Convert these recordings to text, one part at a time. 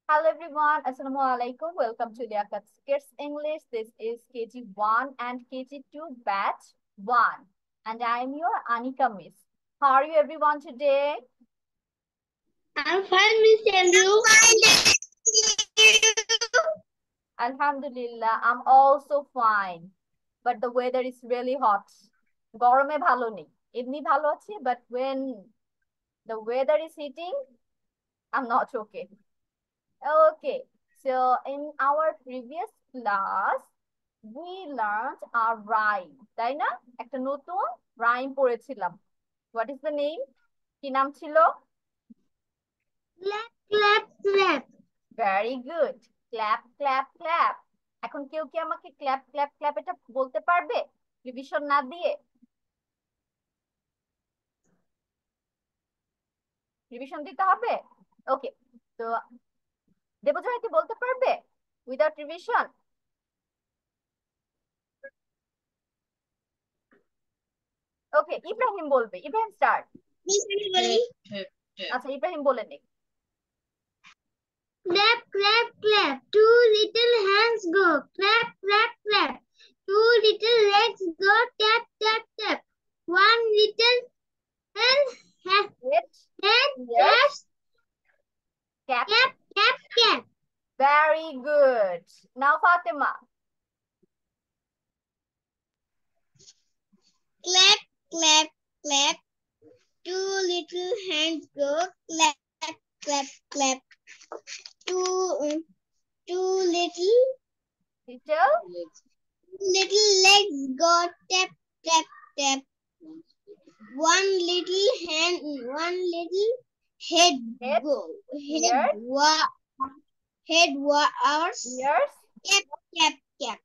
Hello everyone, Assalamu alaikum. Welcome to Liaquat's Kids English. This is KG1 and KG2 batch 1. And I am your Anika Miss. How are you everyone today? I'm fine, Miss Andrew. Alhamdulillah, I'm also fine. But the weather is really hot. গরমে ভালো নেই। এমনি ভালো আছি, but when the weather is hitting, I'm not okay. Okay, so in our previous class, we learned a rhyme. তাই না? একটা নতুন rhyme পড়েছিলাম। What is the name? কি নাম ছিল? Clap, clap, clap. Very good. Clap, clap, clap. এখন কেউ কি আমাকে clap, clap, clap এটা বলতে পারবে? রিভিশন না দিয়ে? রিভিশন দিতে হবে? ওকে, তো দেবজয় কি বলতে পারবে? Without revision? ওকে, ইব্রাহিম বলবে। ইব্রাহিম স্টার্ট। আচ্ছা, ইব্রাহিম বলে নে। Clap, clap, clap. Two little hands go. Clap, clap, clap. Two little legs go. Tap, tap, tap. One little hand Yes. taps. Cap. Cap, cap, cap. Very good. Now Fatima. Clap, clap, clap. Two little hands go. Clap, clap, clap. Two little legs go. Tap, tap, tap. One little head go. Head was Ears. cap, cap, cap.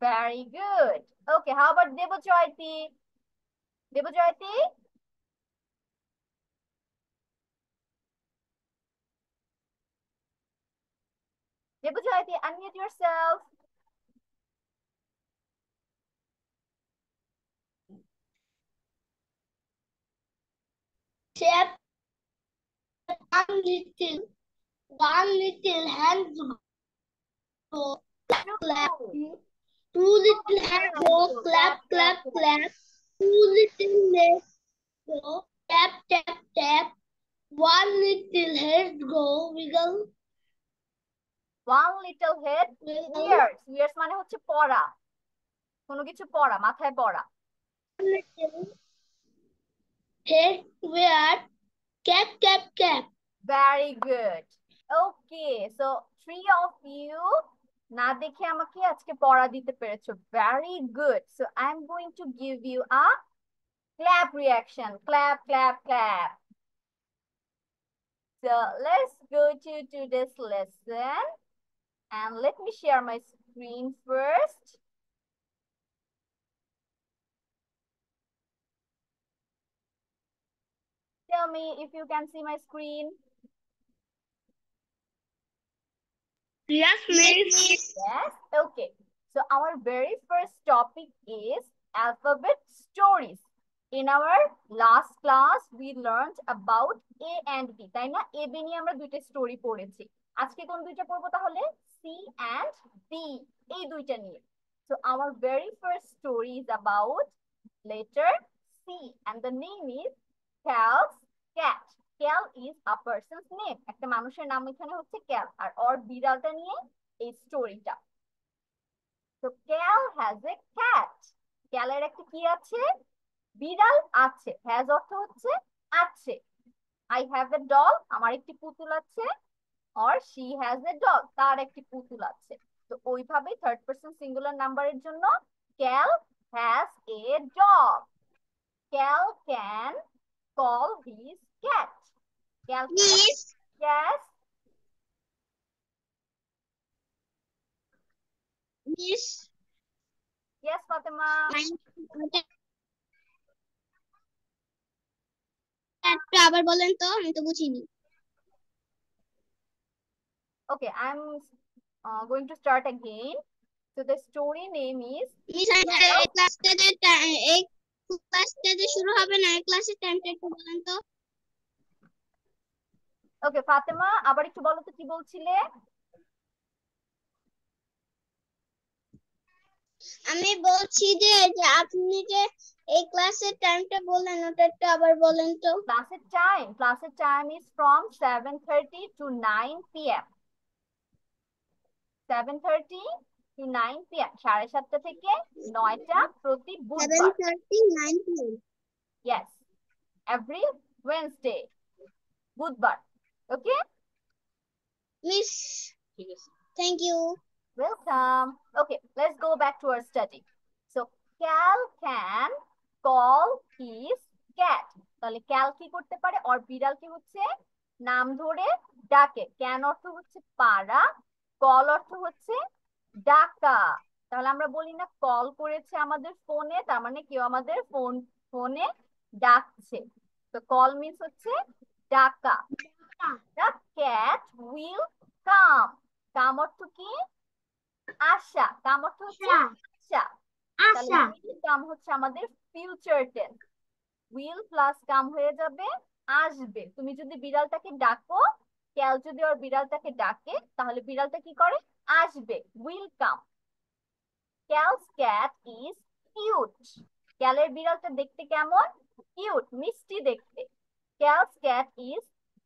Very good. Okay, how about Debojyoti? Debojyoti? Debojyoti, unmute yourself. Tap. One little hands go. Clap. Two little hands go. Clap, clap, clap. Two little legs go. Tap, tap, tap. One little head go. Wiggle. One little head. Wiggle. Ears. Ears মানে হচ্ছে পড়া। কোনো কিছু পড়া, মাথায় পড়া। Little head wear cap, cap, cap. Very good. Okay, so three of you না দেখে আমাকে আজকে পড়া দিতে পেরেছো। Very good. So I'm going to give you a clap reaction. Clap, clap, clap. So let's go to today's lesson. And let me share my screen first. Tell me if you can see my screen. Yes, miss. Yes, okay. So our very first topic is alphabet stories. In our last class, we learned about A and B. তাই না? A, B নিয়ে আমরা দুইটা story পড়েছি। আজকে কোন দুইটা পড়বো তাহলে? C and D, এই দুইটা নিয়ে। So our very first story is about letter C and the name is Cal's cat. Cal is a person's name. একটা মানুষের নাম এখানে হচ্ছে ক্যাল, আর ওর বিড়ালটা নিয়ে এই স্টোরিটা। So Cal has a cat. ক্যালের একটা কি আছে? বিড়াল আছে। হ্যাজ অর্থ হচ্ছে আছে। I have a dog, আমার একটি পুতুল আছে। or she has a dog, তার একটি পুতুল আছে। তো ওইভাবে থার্ড পারসন সিঙ্গুলার নাম্বারের জন্য Cal has a dog. Cal can call his cat. Cal can. Miss. Yes. Miss. Yes, Fatima. একটা আবার বলেন তো, আমি তো বুঝিনি। Okay, I'm going to start again. So the story name is miss এই ক্লাসটা যে শুরু হবে না, এই ক্লাসের টাইমটা একটু বলেন তো। ওকে ফাতেমা, আবার একটু বলো তো কি বলছিলে? আমি বলছি যে যে আপনি যে এই ক্লাসের টাইমটা বললেন ওটা একটু আবার বলেন তো। Class time is from 7:30 to 9 p.m. 7:30 to 9 p.m. 7:30 থেকে 9টা প্রতি বুধবার। 7:30 9 p.m. Yes, every Wednesday, বুধবার। Okay, miss, thank you. welcome. Okay, let's go back to our study. So Cal can call his cat. তাহলে ক্যাল কি করতে পারে? ওর বিড়াল কি হচ্ছে নাম ধরে ডাকে। ক্যান অর্থ হচ্ছে পারা, কল অর্থ হচ্ছে ডাকা। তাহলে আমরা বলি না কল করেছে আমাদের ফোনে, তার মানে কেউ আমাদের ফোনে ডাকছে। তো কল মিন্স হচ্ছে ডাকা। The cat will come. কাম অর্থ কি? আশা। কাম অর্থ হচ্ছে আশা। তাহলে will কাম হচ্ছে আমাদের ফিউচার টেন্স। উইল প্লাস কাম হয়ে যাবে আসবে। তুমি যদি বিড়ালটাকে ডাকো, ক্যাল যদি ওর বিড়ালটাকে ডাকে, তাহলে বিড়ালটা কি করে? আসবে, will come. Cal's cat is cute. ক্যালের বিড়ালটা দেখতে কেমন? কিউট, মিষ্টি দেখতে। Cal's cat is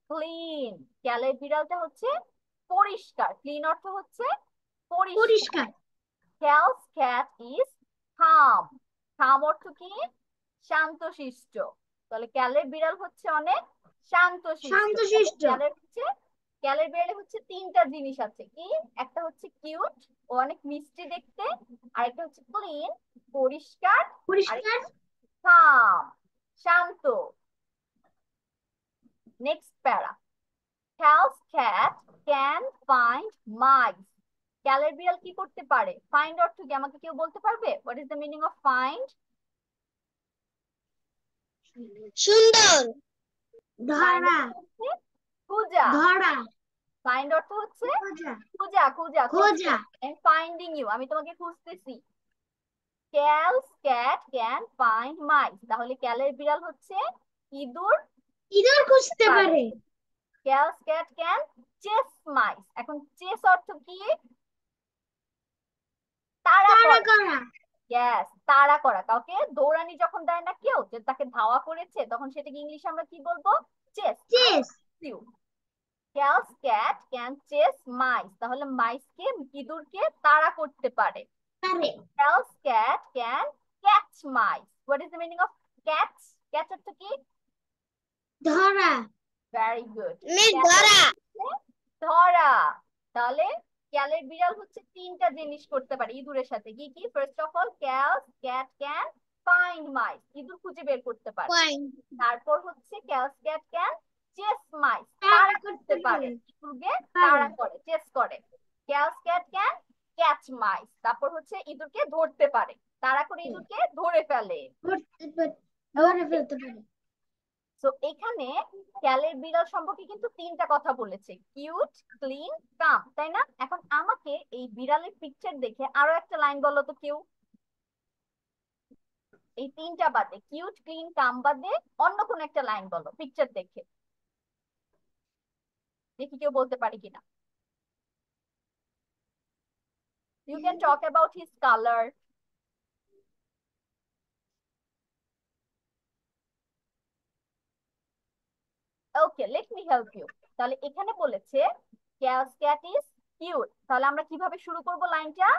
clean. ক্যালের বিড়ালটা হচ্ছে পরিষ্কার। ক্লিন অর্থ হচ্ছে পরিষ্কার। Cal's cat is calm. Calm অর্থ কি? শান্তশিষ্ট। তাহলে ক্যালের বিড়াল হচ্ছে অনেক শান্তশিষ্ট। ক্যালের বিড়ালে হচ্ছে তিনটা জিনিস আছে। কি? একটা হচ্ছে কিউট, ও অনেক মিষ্টি দেখতে। আরেকটা হচ্ছে ক্লিন, পরিষ্কার। আর কাম, শান্ত। Next para. Cal's cat can find mice. ক্যালের বিড়াল কি করতে পারে? ফাইন্ড অর্থ কি আমাকে কেউ বলতে পারবে? What is the meaning of find? সুন্দর, ফাইন্ড ধরা, হচ্ছে খোঁজা। ধরা, ফাইন্ড অর্থ হচ্ছে খোঁজা, খোঁজা, খোঁজা, খোঁজা। ফাইন্ডিং ইউ, আমি তোমাকে খুঁজতেছি। Cal's cat can find mice. তাহলে ক্যালের বিড়াল হচ্ছে ইঁদুর ইঁদুর খুঁজতে পারে। Cal's cat can chase mice. এখন চেস অর্থ কি? তাড়া তাড়া করা। করা। ইয়েস, তাড়া করা। কাউকে দৌড়ানি যখন দেয় না কেউ, যে তাকে ধাওয়া করেছে, তখন সেটাকে ইংলিশে আমরা কি বলবো? Chase. Chase. Cal's cat can chase mice. তাহলে মাইসকে, ইঁদুরকে তাড়া করতে পারে। পারে। Cal's cat can catch mice. What is the meaning of catch? Catch অর্থ কি? ধরা। Very good. মিস, ধরা। ধরা। তাহলে ক্যালের বিড়াল হচ্ছে তিনটা জিনিস করতে পারে ইঁদুরের সাথে। কি কি? First of all, Cal's cat can find mice, ইঁদুর খুঁজে বের করতে পারে। তারপর হচ্ছে Cal's cat can chase mice, তাড়া করতে পারে, ইঁদুরকে তাড়া করে, চেস করে। Cal's cat can catch mice, তারপর হচ্ছে ইঁদুরকে ধরতে পারে, তাড়া করে ইঁদুরকে ধরে ফেলে। ধরে ফেলতে পারে। তো এখানে ক্যালের বিড়াল সম্পর্কে কিন্তু তিনটা কথা বলেছে, কিউট, ক্লিন, কাম, তাই না? এখন আমাকে এই বিড়ালের পিকচার দেখে আরো একটা লাইন বলো তো কেউ। এই তিনটা বাদে, কিউট, ক্লিন, কাম বাদে অন্য কোন একটা লাইন বলো পিকচার দেখে, দেখি কেউ বলতে পারে কিনা। You can talk about his color. Okay, let me help you. তাহলে এখানে বলেছে ক্যালস ক্যাট ইজ কিউট। তাহলে আমরা কিভাবে শুরু করব লাইনটা?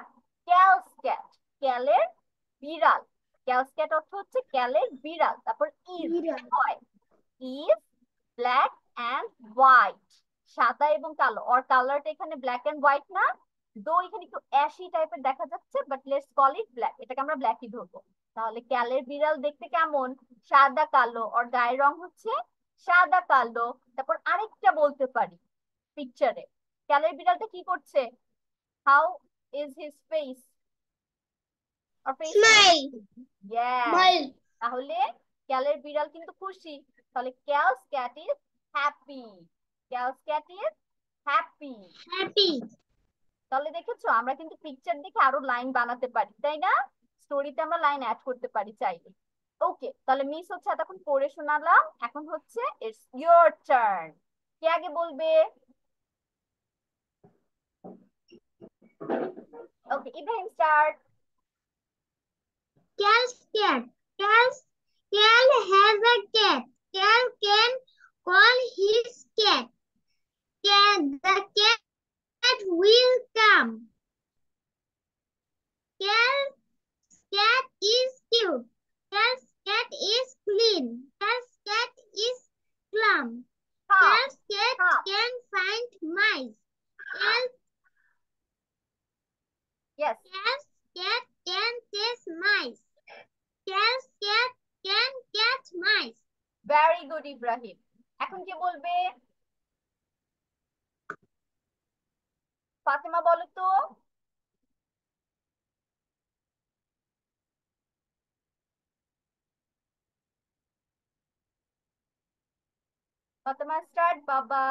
ক্যালস ক্যাট, ক্যালের বিড়াল। ক্যালস ক্যাট অর্থ হচ্ছে ক্যালের বিড়াল। তারপর ইজ হয়, ইজ ব্ল্যাক এন্ড হোয়াইট, সাদা এবং কালো। ওর কালারটা এখানে ব্ল্যাক এন্ড হোয়াইট না, দো এখানে একটু অ্যাশি টাইপের দেখা যাচ্ছে, but let's call it black. এটাকে আমরা ব্ল্যাকই ধরবো। তাহলে ক্যালের বিড়াল দেখতে কেমন? সাদা কালো। ওর গায়ের রং হচ্ছে সাদা কালো। তারপর আরেকটা বলতে পারি পিকচারে, ক্যালের বিড়ালটা কি করছে? How is his face? আর ফেস স্মাইল। ইয়েস। তাহলে ক্যালের বিড়াল কিন্তু খুশি। তাহলে Cal's cat is happy. Cal's cat is happy. Happy. তাহলে দেখেছো, আমরা কিন্তু পিকচার দেখে আরো লাইন বানাতে পারি, তাই না? স্টোরিতে আমরা লাইন অ্যাড করতে পারি চাইলে। ওকে, তাহলে মিস হচ্ছে এতক্ষণ পড়ে শোনালাম, এখন হচ্ছে ইটস ইয়োর টার্ন। কে আগে বলবে? Okay, Ibrahim start. Cal's cat. Cal has a cat. Cal can call his cat. The cat will come. Cal's cat is cute. Cal's cat is clean. Cal's cat is plump. Calm. Cal's cat Calm. can find mice. Yes. Cal's cat can chase mice. Cal's cat can catch mice. Very good, Ibrahim. এখন কে বলবে? ফাতেমা বলো তো। Fatema start বাবা।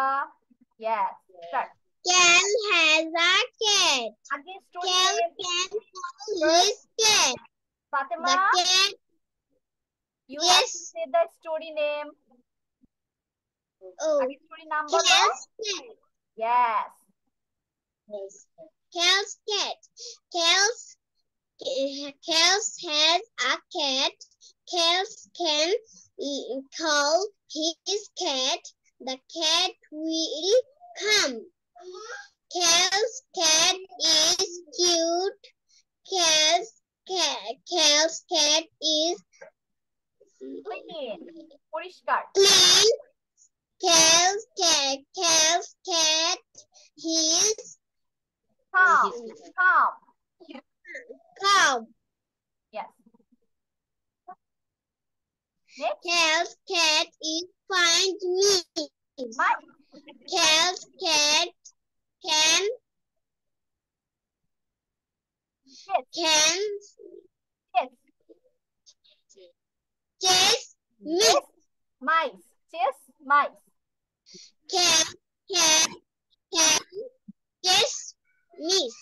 Yes, start. Cal has a cat. আগে story Cal name. can call his cat. Fatema, The cat. you have Yes. to say the story name. Oh. আগে story নাম বলো। Cal's cat. Yes. Cal's cat. Cal's has a cat. Cal's can call his cat. The cat will come. Cal's cat is cute. Cal's cat is Clean. পরিষ্কার। clean. Cal's cat is Calm. Calm. calm. Yes. Next. Cal's cat is find me. Mice. Cal's cat can Yes. Yes. chase me. Yes. Mice. Chase mice. Cal's cat can chase mice.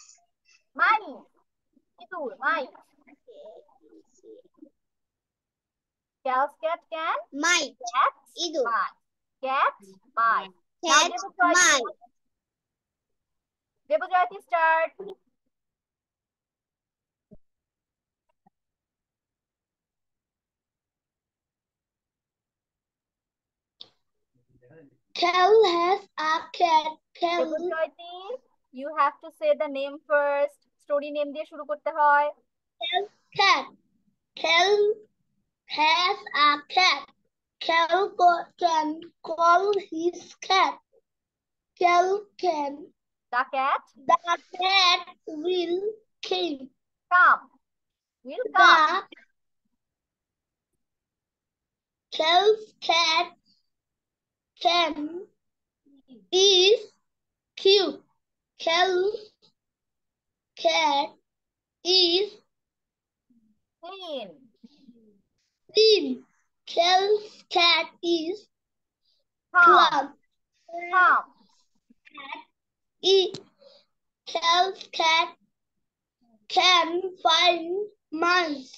Mice. ইঁদুর, mice. Cal's cat can Mice. catch ইঁদুর। mice. Catch mice. Now Catch Debojyoti. mice. Debojyoti start. Cal has a cat. Debojyoti, you have to say the name first. Story name দিয়ে শুরু করতে হয়। Cat. Cal has a cat. Cal can call his cat. Cal can. The cat The cat will come. come. Will come. Cal's cat can is cute. Cal's cat is Clean. clean. Cal's cat is Calm. plump. Calm. Cal's cat can find mice.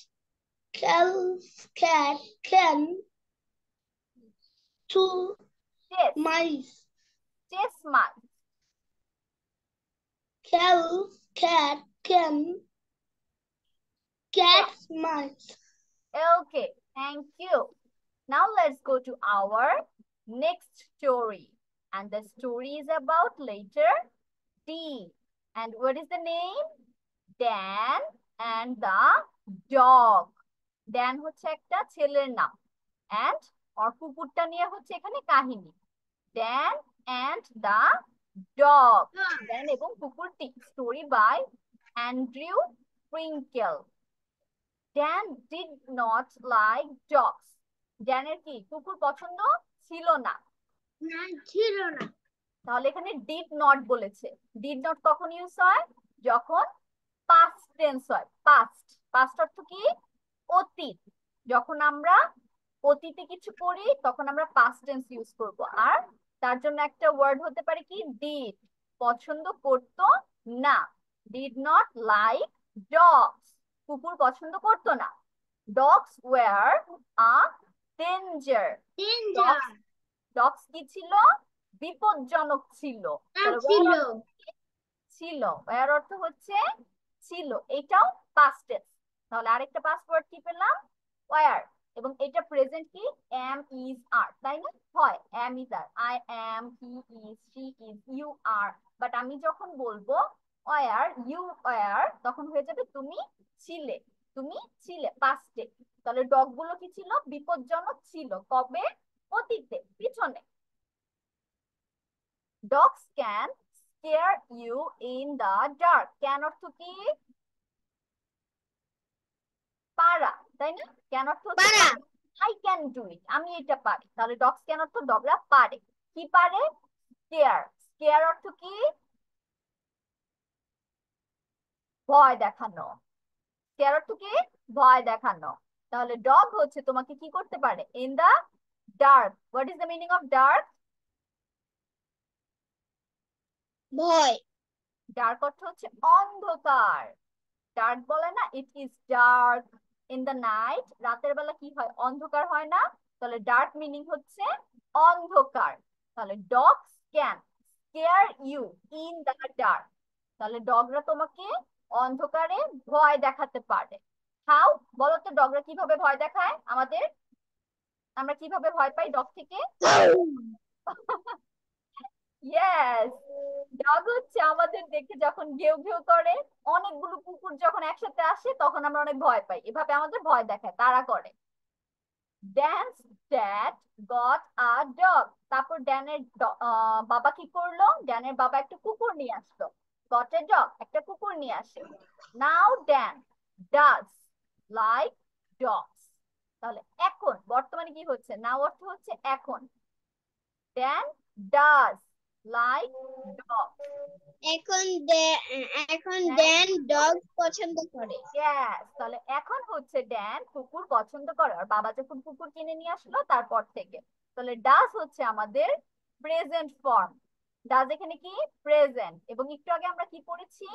Cal's cat can Chase. mice. Chase mice. Cal's cat can catch mice. Okay, thank you. Now let's go to our next story. And the story is about letter D. And what is the name? Dan and the dog. Dan হচ্ছে একটা ছেলের নাম। And ওর কুকুরটা নিয়ে হচ্ছে এখানে কাহিনী। Dan and the dog. Dan এবং কুকুরটি। Story by Andrew Sprinkle. Dan did not like dogs. ড্যানের কি কুকুর পছন্দ ছিল না। না ছিল না। তাহলে এখানে did not বলেছে। did not কখন ইউজ হয়? যখন past tense হয়। past অর্থ কি? অতীত। যখন আমরা অতীতে কিছু করি তখন আমরা past tense ইউজ করব। আর তার জন্য একটা ওয়ার্ড হতে পারে কি did, পছন্দ করতো না। did not like dogs, কুকুর পছন্দ করতো না। dogs were a danger. dogs কি ছিল? বিপজ্জনক ছিল। তাহলে ছিল ছিল, এর অর্থ হচ্ছে ছিল, এটাও পাস্ট টেন্স। তাহলে আরেকটা পাস্ট ওয়ার্ড কি পেলাম, ওয়ার। এবং এটা প্রেজেন্ট কি, এম ইজ আর, তাই না? হয় am is are, I am, he is, she is, you are. But আমি যখন বলবো ওয়ার, ইউ ওয়ার, তখন হয়ে যাবে তুমি ছিলে, তুমি ছিলে, পাস্টে। তাহলে ডগ গুলো কি ছিল, বিপজ্জনক ছিল। কবে? অতীতে, পিছনে। Dogs can scare you in the dark. Can অর্থ কি, পারা, তাই না? can অর্থ হচ্ছে পারা I can do it, আমি এটা পারি। তাহলে dogs can অর্থ ডগরা পারে। কি পারে? scare। scare অর্থ কি, ভয় দেখানো। scare অর্থ কি, ভয় দেখানো। তাহলে ডগ হচ্ছে তোমাকে কি করতে পারে, in the dark. What is the meaning of dark? ভয় ডার্ক অর্থ হচ্ছে অন্ধকার। ডার্ক বলে না, it is dark in the night, রাতের বেলা কি হয়, অন্ধকার হয় না? তাহলে ডার্ক মিনিং হচ্ছে অন্ধকার। তাহলে dogs can scare you in the dark. তাহলে ডগরা তোমাকে অন্ধকারে ভয় দেখাতে পারে। হাউ, বলো তো ডগরা কিভাবে ভয় দেখায় আমাদের, আমরা কিভাবে ভয় পাই ডগ থেকে? ইয়েস, ডগ হচ্ছে আমাদের দেখে যখন ঘেউ ঘেউ করে, অনেকগুলো কুকুর যখন একসাথে আসে তখন আমরা অনেক ভয় পাই, এভাবে আমাদের ভয় দেখায়, তারা করে। Dance dad got a dog. তারপর ড্যানের বাবা কি করলো, ড্যানের বাবা একটা কুকুর নিয়ে আসলো। গট এ ডগ, একটা কুকুর নিয়ে আসে। নাও ড্যান ডাজ লাইক ডগস। তাহলে এখন বর্তমানে কি হচ্ছে, নাও অর্থ হচ্ছে এখন, ড্যান ডাজ লাইক ডগ। এখন এখন ড্যান ডগ পছন্দ করে Yes, তাহলে এখন হচ্ছে ড্যান কুকুর পছন্দ করে, আর বাবা যখন কুকুর কিনে নিয়ে আসলো তারপর থেকে। তাহলে ডাজ হচ্ছে আমাদের প্রেজেন্ট ফর্ম। ডাজ এখানে কি, প্রেজেন্ট। এবং একটু আগে আমরা কি পড়েছি,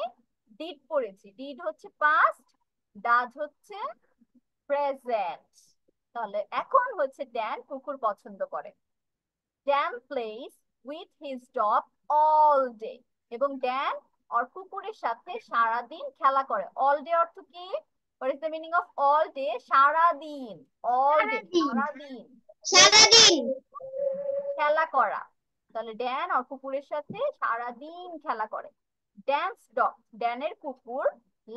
ডিড পড়েছি। ডিড হচ্ছে পাস্ট, ডাজ হচ্ছে প্রেজেন্ট। তাহলে এখন হচ্ছে ড্যান কুকুর পছন্দ করে। Dan place with his dog all day. এবং ড্যান আর কুকুরের সাথে সারাদিন খেলা করে। অল ডে অর্থ কি, what is the meaning of all day? সারাদিন, অল ডে সারাদিন সারাদিন, সারাদিন খেলা করা। তাহলে ড্যান আর কুকুরের সাথে সারাদিন খেলা করে। ড্যান্স ডগ, ড্যানের কুকুর,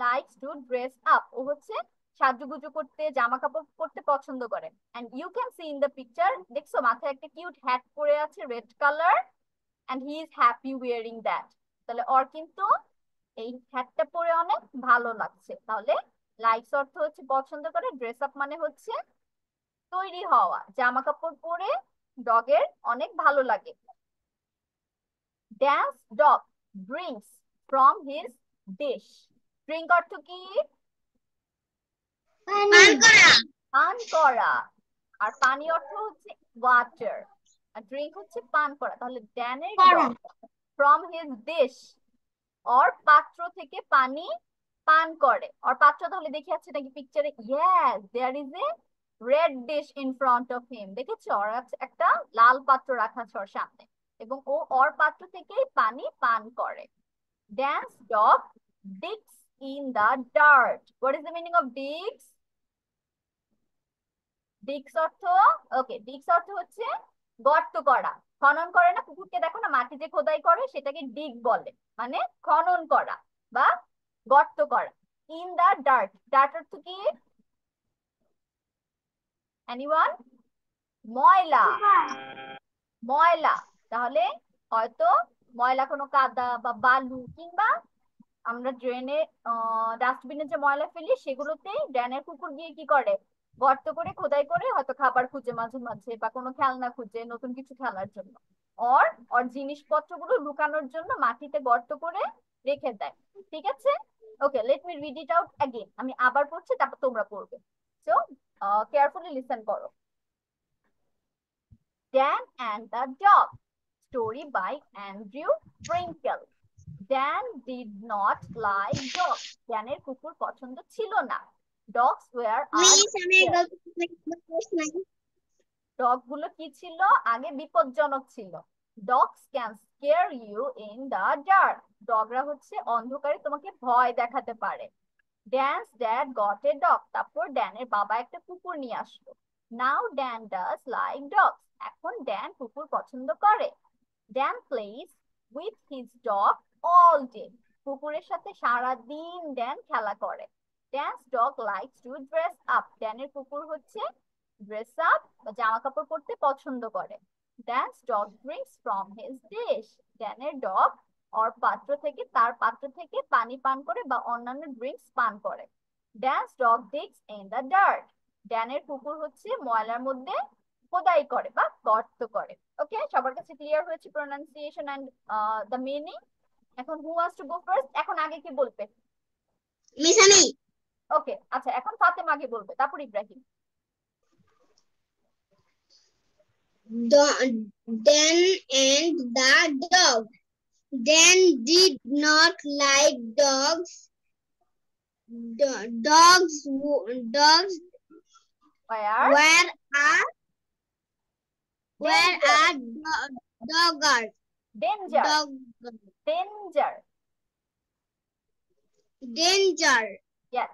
লাইকস টু ড্রেস আপ, ও হচ্ছে সাজুগুজু করতে, জামা কাপড় পরতে পছন্দ করে। And you can see in the picture, দেখছো মাথায় একটা কিউট হ্যাট পরে আছে red colour, and he is happy wearing that. তাহলে ওর কিন্তু এই হ্যাটটা পরে অনেক ভালো লাগছে। তাহলে লাইকস অর্থ হচ্ছে পছন্দ করে, ড্রেস আপ মানে হচ্ছে তৈরি হওয়া, জামা কাপড় পরে ডগের অনেক ভালো লাগে। Dance dog drinks from his dish. Drink অর্থ কি, পান করা পান করা। আর পানি অর্থ হচ্ছে ওয়াটার, আর ড্রিঙ্ক হচ্ছে পান করা। তাহলে ড্যানের করা ডগ ফ্রম হিজ ডিশ, ওর পাত্র থেকে পানি পান করে। ওর পাত্র তাহলে দেখে যাচ্ছে নাকি পিকচারে, yes there is a red dish in front of him. দেখেছো, ওর একটা লাল পাত্র রাখা আছে ওর সামনে, এবং ও ওর পাত্র থেকেই পানি পান করে। Dan's dog digs in the dirt. What is the meaning of digs? Digs অর্থ, ওকে, ডিগস অর্থ হচ্ছে গর্ত করা, খনন করে না, কুকুরকে দেখো না মাটি যে খোদাই করে সেটাকে ডিগ বলে, মানে খনন করা বা গর্ত করা। ইন দা ডার্ট, ডার্ট অর্থ কি, এনিওয়ান? ময়লা, ময়লা। তাহলে হয়তো ময়লা কোনো কাদা বা বালু, কিংবা আমরা ড্রেনে ডাস্টবিনে যে ময়লা ফেলি সেগুলোতে ড্রেনের কুকুর গিয়ে কি করে, গর্ত করে খোদাই করে হয়তো খাবার খুঁজে মাঝে মাঝে, বা কোনো খেলনা খুঁজে, নতুন কিছু খেলার জন্য, ওর ওর জিনিসপত্রগুলো লুকানোর জন্য মাটিতে গর্ত করে রেখে দেয়। ঠিক আছে, okay, let me read it out again. আমি আবার পড়ছি, তারপর তোমরা পড়বে। সো কেয়ারফুলি লিসেন করো। Dan and the Dog, story by Andrew Frankel. Dan did not like dogs. ড্যানের কুকুর পছন্দ ছিল না। Dogs were মিস আমি এই unfair. গল্পটা ডগ গুলো কি ছিল, আগে বিপজ্জনক ছিল। Dogs can scare you in the dark. Dogra হচ্ছে অন্ধকারে তোমাকে ভয় দেখাতে পারে। Dan's dad got a dog. তারপর ড্যানের বাবা একটা কুকুর নিয়ে আসলো। Now Dan does like dogs. এখন ড্যান কুকুর পছন্দ করে। Dan plays with his dog all day. কুকুরের সাথে সারা দিন ড্যান খেলা করে। Dan's dog likes to dress up. ড্যানের কুকুর হচ্ছে ড্রেস আপ বা জামা কাপড় পরতে পছন্দ করে। Dan's dog drinks from his dish. ড্যানের ডগ ওর পাত্র থেকে তার পাত্র থেকে পানি পান করে বা অন্যান্য ড্রিঙ্কস পান করে। Dan's dog digs in the dirt. ড্যানের কুকুর হচ্ছে ময়লার মধ্যে খোদাই করে বা গর্ত করে। ওকে, সবার কাছে ক্লিয়ার হয়েছে প্রোনাউন্সিয়েশন এন্ড দ্য মিনিং? এখন who wants to go first? এখন আগে কি বলবে? মিস আমি। ওকে, আচ্ছা, এখন ফাতেমা আগে বলবে, তারপর Ibrahim. Dan and the dog. Dan did not like dogs. Dogs were a dogger. Danger. Danger. Danger. Yes.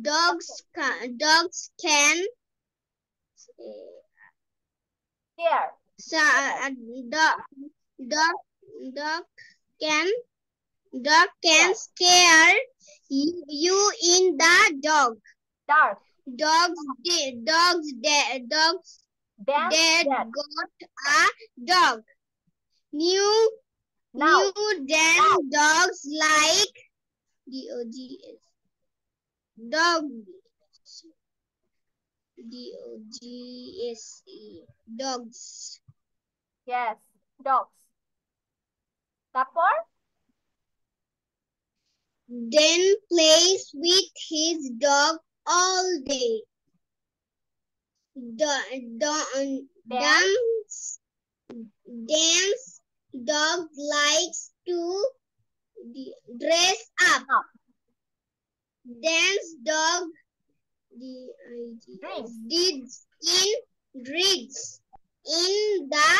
Dogs can Scare. Dog can scare you in the dark. Dogs dad got a dog. New Dan dogs like DOGS. DOGSE. Dogs. Yes, dogs. তারপর Dan plays with his dog all day. Dan's dog likes to dress up. Dan's dog drinks in the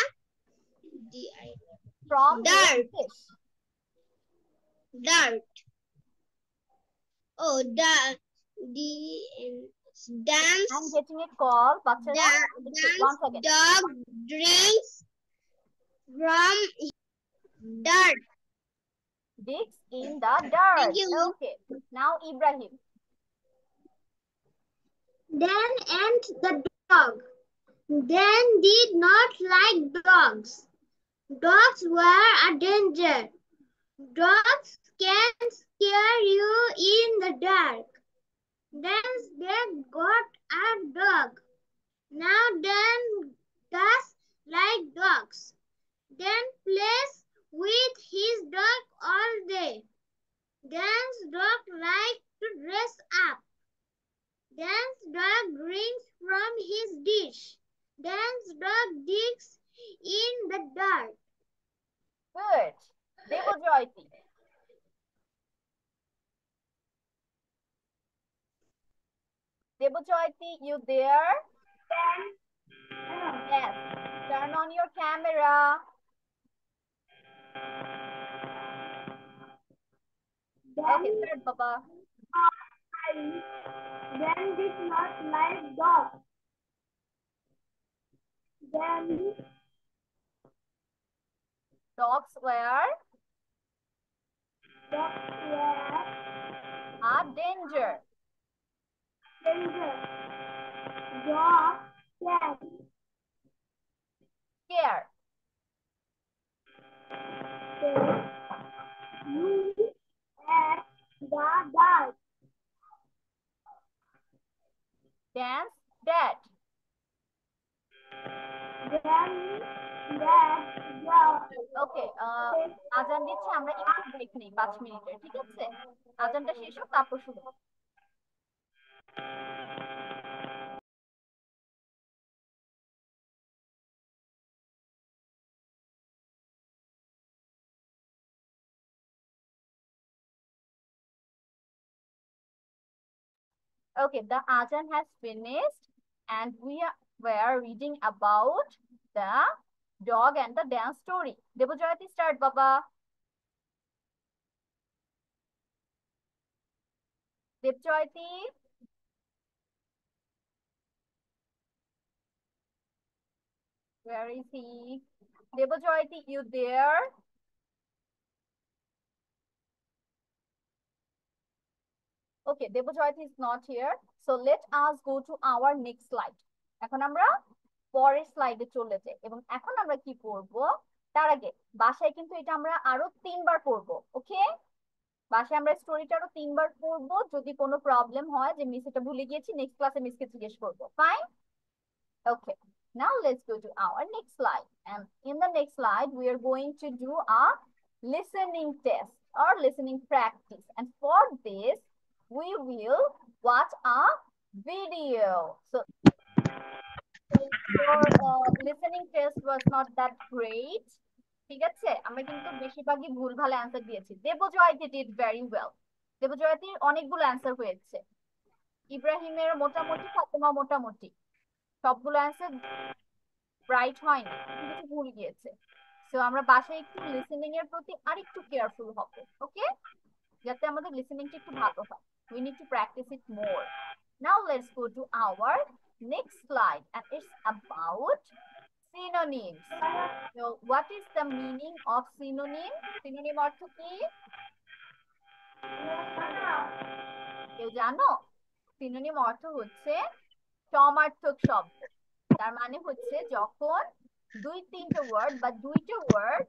dirt. Oh, Dan's I'm getting a call. Dan's dog drinks from dirt. Digs in the dirt. Thank you. Okay. Now Ibrahim. Dan and the dog. Dan did not like dogs. Dogs were a danger. Dogs can scare you in the dark. Dan's dad got a dog. Now Dan does like dogs. Dan plays with his dog all day. Dan's dog likes to dress up. Dan's dog drinks from his dish. Dan's dog digs in the dirt. Good. Debojyoti. Debojyoti, you there? Yes. Turn on your camera. Okay, third, Baba. Dan did not like dogs. Dogs were a danger. Dogs can Scare. you at the dark. Dan's dad. ওকে, আজান দিচ্ছে, আমরা একটু break নেই 5 মিনিটের, ঠিক আছে? আজানটা শেষ হোক, তারপর শুরু। Okay, the Azan has finished and we were reading about the dog and the dance story. Debojyoti, start, Baba. Debojyoti. Where is he? Debojyoti, you there? Okay, Debojyoti is not here. So let us go to our next slide. এখন আমরা পরের স্লাইডে চলে যাই এবং এখন আমরা কি করব তার আগে বাসায় কিন্তু এটা আমরা আরো 3 বার করব। ওকে, বাসায় আমরা স্টোরিটা আরো 3 বার করব। যদি কোনো প্রবলেম হয় যে মিস এটা ভুলে গিয়েছি, নেক্সট ক্লাসে মিসকে জিজ্ঞেস করব। Fine? Okay, now let's go to our next slide. And in the next slide, we are going to do a listening test or listening practice. And for this, we will watch a video. So your listening test was not that great. ঠিক আছে, আমরা কিন্তু বেশিরভাগই ভুলভাল answer দিয়েছি। দেবজয়তি did very well. দেবজয়তির অনেকগুলো answer হয়েছে, ইব্রাহিমের মোটামুটি, ফাতেমা মোটামুটি, সবগুলো অ্যান্সার রাইট হয়নি, কিছু ভুল গিয়েছে। সো আমরা বাসায় একটু লিসেনিং এর প্রতি আরেকটু কেয়ারফুল হব। ওকে, যাতে আমাদের লিসেনিংটা একটু ভালো হয়। We need to practice it more. Now let's go to our next slide, and it's about synonyms. So what is the meaning of synonym? Synonym অর্থ কি? কেউ জানো? Synonym অর্থ হচ্ছে সমার্থক শব্দ। তার মানে হচ্ছে যখন 2-3টে ওয়ার্ড বা 2টা ওয়ার্ড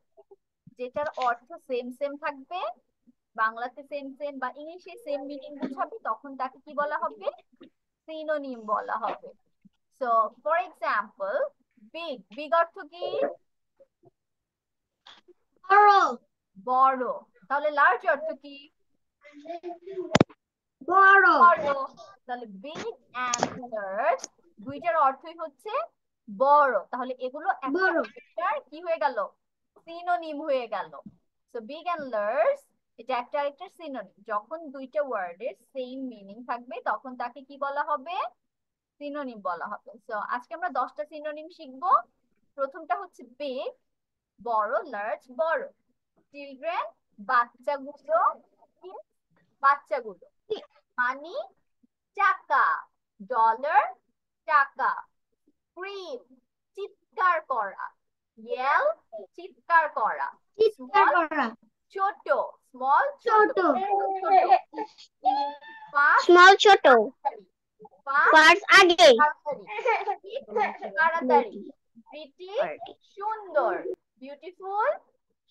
যেটার অর্থ সেম সেম থাকবে, বাংলাতে সেম সেম বা ইংলিশে সেম মিনিং বোঝাবে, তখন তাকে কি বলা হবে? সিনোনিম বলা হবে। So for example, big, big অর্থ কি? বড়। বড়। তাহলে লার্জ অর্থ কি? বড়। বড়। তাহলে বিগ এন্ড লার্জ দুইটার অর্থই হচ্ছে বড়। তাহলে এগুলো একটা কি হয়ে গেল? সিনোনিম হয়ে গেল। সো বিগ এন্ড লার্জ এটা একটা আরেকটা সিনোনিম। যখন দুইটা ওয়ার্ডের সেম মিনিং থাকবে তখন তাকে কি বলা হবে? সিনোনিম বলা হবে। সো আজকে আমরা 10টা সিনোনিম শিখবো। প্রথমটা হচ্ছে বিগ, বড়, লার্জ, বড়। চিলড্রেন, বাচ্চাগুলো, বাচ্চাগুলো। মানি, টাকা। ডলার, টাকা। স্ক্রিম, চিৎকার করা। ইয়েল, চিৎকার করা। চিৎকার করা। ছোট, স্মল, ছোট। স্মল, ছোট। ফার্স্ট আগে। তাড়াতাড়ি। প্রিটি, সুন্দর। বিউটিফুল,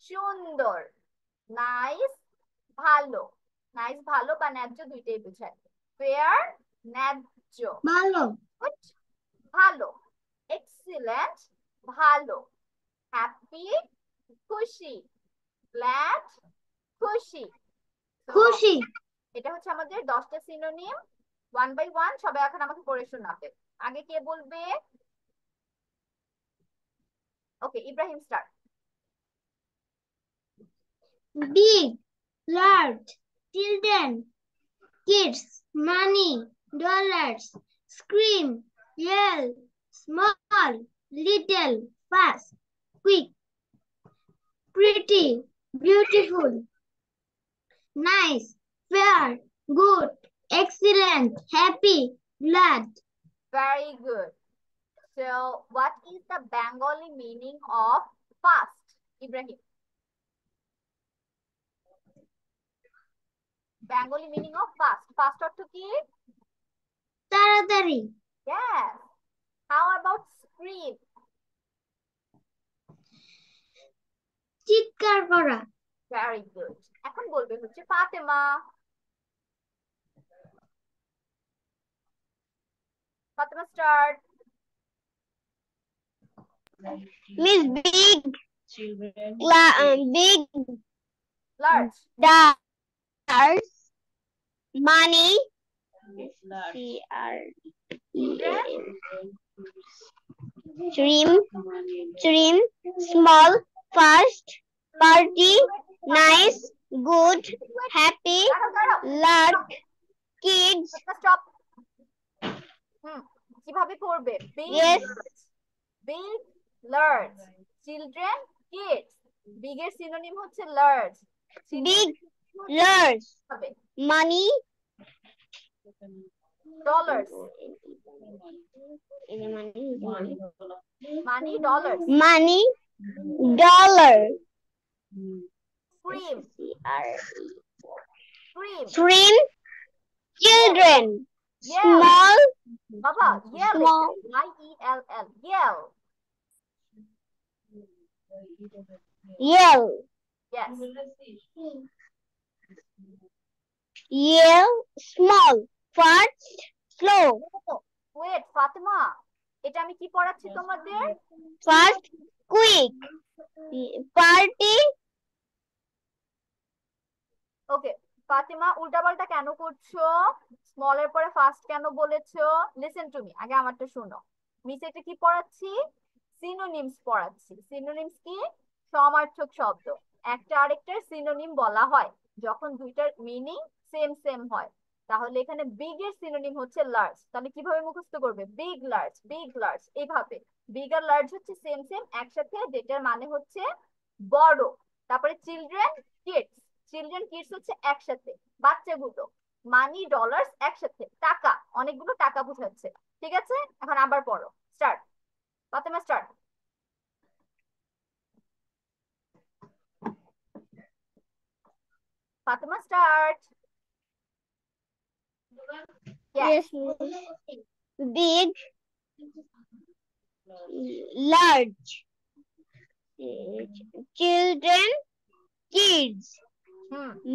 সুন্দর। নাইস, ভালো। নাইস ভালো বা ন্যায্য দুইটাই বোঝায়। ফেয়ার, ন্যায্য। ভালো। গুড, ভালো। এক্সিলেন্ট, ভালো। হ্যাপি, খুশি। গ্ল্যাড, খুশি। খুশি। এটা হচ্ছে আমাদের 10টা সিনোনিম। 1 বাই 1 সবাই এখন আমাকে পড়ে শোনাবে। আগে কে বলবে? Okay, Ibrahim start. Big, large, children, kids, money, dollars, scream, yell, small, little, fast, quick, pretty, beautiful, nice, fair, good, excellent, happy, glad. Very good. So what is the Bengali meaning of fast? Ibrahim. Bengali meaning of fast. Fast অর্থ কি? তাড়াতাড়ি। Yes. How about scream? চিৎকার করা। Very good. এখন বলবে হচ্ছে Fatema. Fatema start. Miss Big, big, Large, dollars, money, trim, small, fast, party, nice, good, happy, large, kids. Stop. কিভাবে করবে? Big, Yes. big, large. Children, kids. Big এর সিনোনিম হচ্ছে large. Big, large. হবে Money. Dollars. Money dollars. Money. Dollar. Cream, cream. Shrimp. Children. Yell. Small. বাবা yell, Small. YELL, yell. Yell. Yes. Yell. Small. Fast. Slow. Wait Fatema, এটা আমি কি পড়াচ্ছি তোমাদের? Fast. Quick. Party. ওকে ফাতেমা, উল্টাপাল্টা কেন করছো? স্মল এর পরে ফাস্ট কেন বলেছো? লিসেন টু মি, আগে আমারটা শোনো। মিস এটা কি পড়াচ্ছি? সিনোনিমস পড়াচ্ছি। সিনোনিমস কি? সমার্থক শব্দ। একটা আরেকটার সিনোনিম বলা হয় যখন দুইটার মিনিং সেম সেম হয়। তাহলে এখানে বিগ এর সিনোনিম হচ্ছে লার্জ। তাহলে কিভাবে মুখস্থ করবে? বিগ লার্জ, বিগ লার্জ, এইভাবে। বিগ আর লার্জ হচ্ছে সেম সেম একসাথে, যেটার মানে হচ্ছে বড়। তারপরে চিলড্রেন, কিডস। চিলড্রেন কিডস হচ্ছে একসাথে, বাচ্চাগুলো। মানি ডলার্স একসাথে, টাকা, অনেকগুলো টাকা বোঝাচ্ছে। ঠিক আছে, এখন আবার পড়ো। Start Fatema, start. Fatema start. Yes. Big. Large. Children. Kids.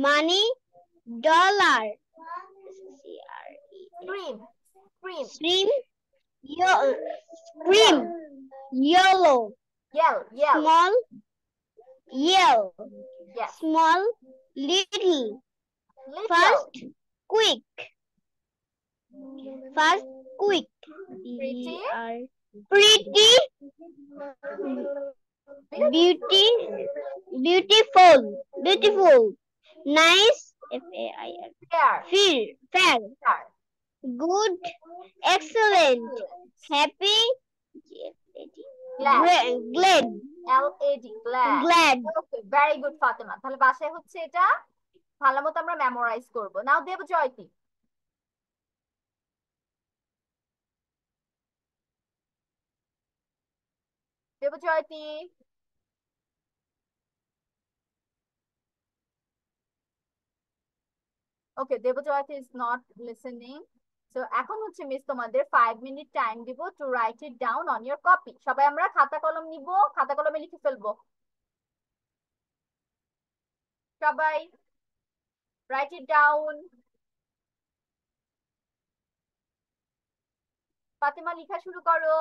Money. Dollar. Cream, cream. Shrimp. Shrimp. Yellow. Yale, Yale. Small. Yell. Yes. Small. Little. Little. Fast. Quick. Fast. Quick. Pretty. Pretty. Beauty. Beautiful. Beautiful. Nice. Fair. Fair. Fair. Fair. Good. Excellent. Happy. Glad. Glad. LAD, glad. Glad. Okay, very good Fatema. তাহলে বাসায় হচ্ছে এটা ভালো মতো আমরা memorize করবো। Now Debjyoti. Debjyoti. Okay, Debjyoti is not listening. So এখন হচ্ছে মিস তোমাদের 5 মিনিট টাইম দিব to write it down on your copy. সবাই আমরা খাতা কলম নিব, খাতা কলমে লিখে ফেলবো। সবাই রাইট ইট ডাউন। ফাতেমা লেখা শুরু করো।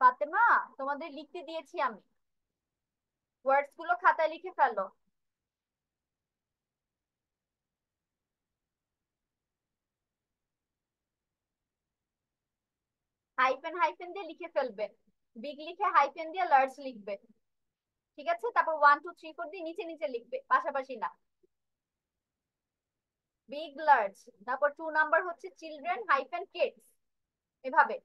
ফাতেমা, তোমাদের লিখতে দিয়েছি আমি, ওয়ার্ডস গুলো খাতায় লিখে ফেলো। হাইফেন হাইফেন দিয়ে লিখে ফেলবে। বিগ লিখে হাইফেন দিয়ে লার্জ লিখবে। ঠিক আছে, তারপর 1 2 3 4 দিয়ে নিচে নিচে লিখবে, পাশাপাশি না। বিগ লার্জ, তারপর 2 নাম্বার হচ্ছে চিলড্রেন হাইফেন কিডস, এভাবে।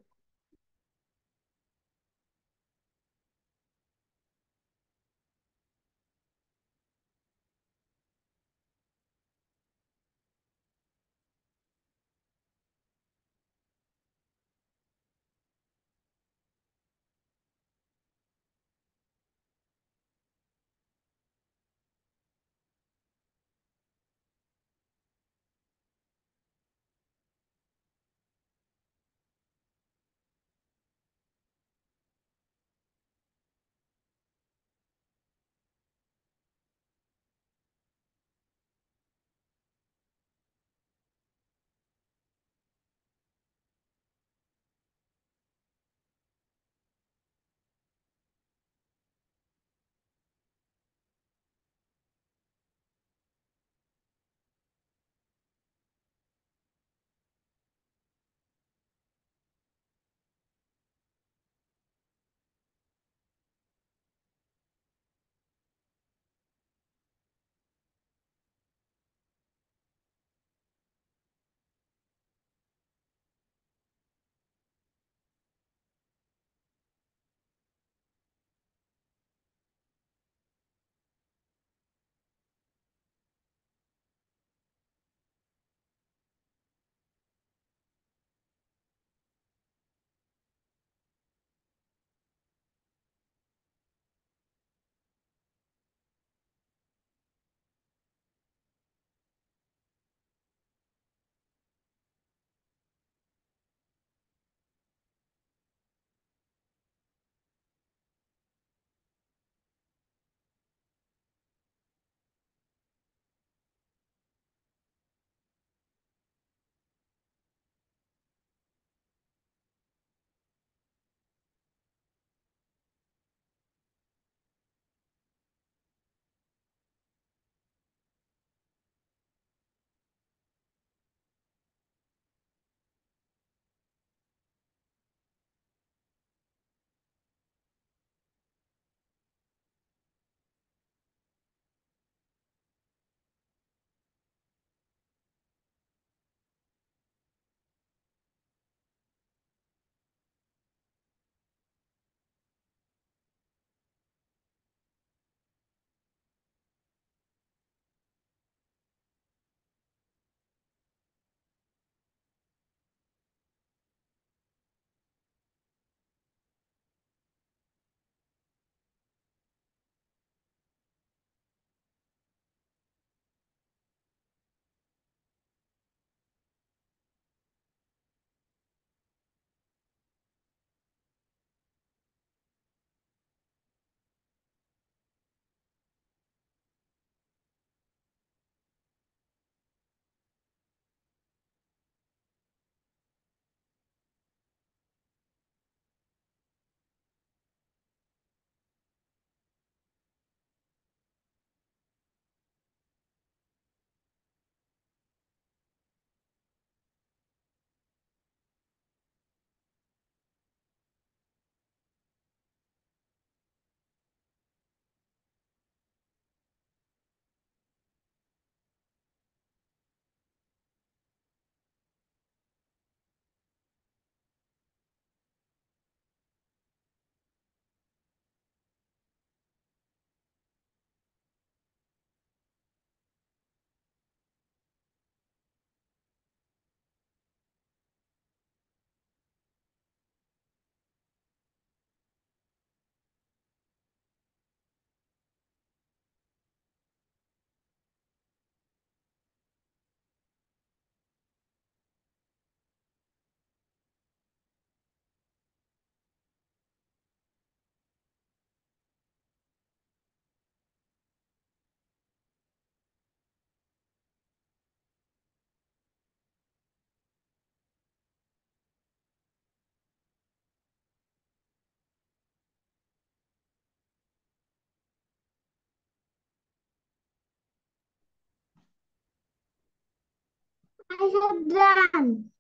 have done.